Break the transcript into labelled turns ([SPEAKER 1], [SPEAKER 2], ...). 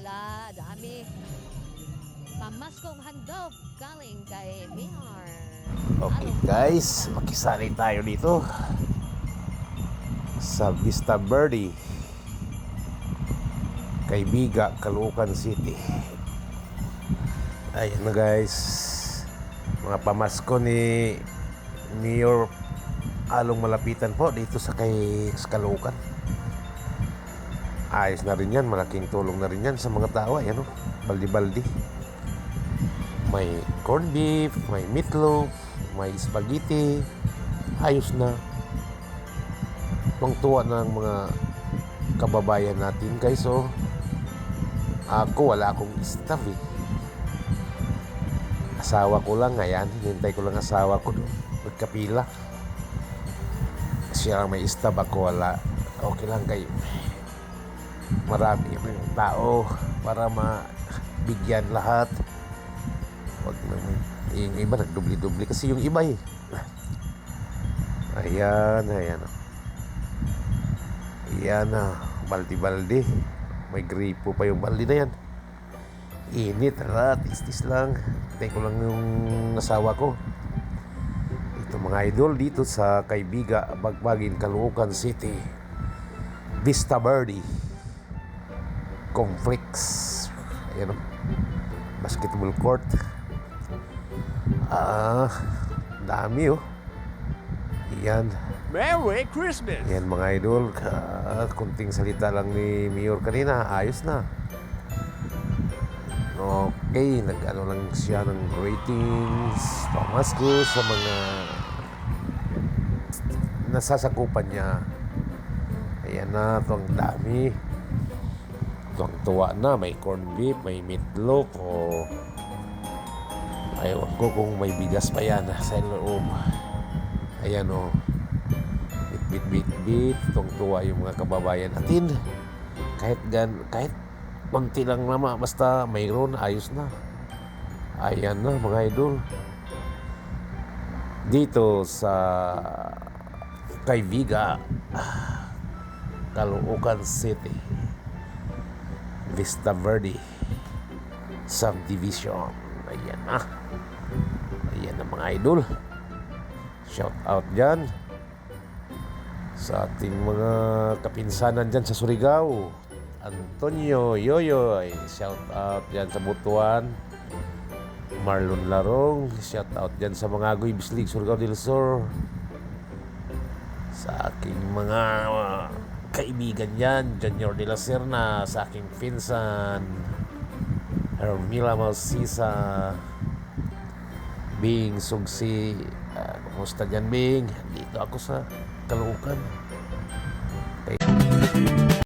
[SPEAKER 1] La, dami. Pamaskong handog galing kay Mihar.
[SPEAKER 2] Okay guys, makisali tayo dito sa Vista Verde, Kaybiga, Caloocan City. Ayan na guys, mga pamasko ni Mayor Along Malapitan po dito sa Caloocan. Ayos na rin yan, malaking tulong na rin yan sa mga tao. Ayan o, baldi-baldi. May corned beef, may meatloaf, may spaghetti. Ayos na. Tuwang-tuwa ng mga kababayan natin guys. So, ako wala akong staff eh. Asawa ko lang, ayan. Hinintay ko lang asawa ko doon. Magkapila. Siya lang may staff, ako wala. Okay lang kayo. Marami yung tao para mabigyan lahat. Wag naman. Yung iba nagdubli-dubli kasi yung iba eh. Ayan, ayan. Ayan na, baldi-baldi. May gripo pa yung baldi na yan. Init, tis-tis lang. Hintay ko lang yung asawa ko. Ito mga idol dito sa Kaybiga, Bagbagin, Caloocan City. Vista Verde Complex. Ayan o, basketball court. Dami oh. Yan.
[SPEAKER 3] Merry Christmas!
[SPEAKER 2] Yan mga idol. Kunting salita lang ni Mayor kanina. Ayos na. Okay, nag-ano lang siya ng ratings. Pamasko sa mga nasasakupan niya. Ayan na, ito ang dami. Tuwang-tuwa na, may corned beef, may meatloaf, o ayaw ko kung may bigas pa yan sa loob. Ayan o, bit, tuwang-tuwa yung mga kababayan natin. Kahit konti lang naman, basta mayroon, ayos na. Ayan na mga idol. Dito sa Kaybiga, Caloocan City, Vista Verde Subdivision. Ayan na. Ayan na mga idol. Shout out dyan sa ating mga kapinsanan dyan sa Surigao. Antonio Yoyoy, shout out dyan sa Butuan. Marlon Larong, shout out dyan sa mga Agoy Bislig, Surigao del Sur. Sa aking mga kaibigan dyan, Junior de la Serna, sa aking pinsan Hermila Malsisa, Bing Sugsi. Kumusta dyan Bing? Dito ako sa Caloocan.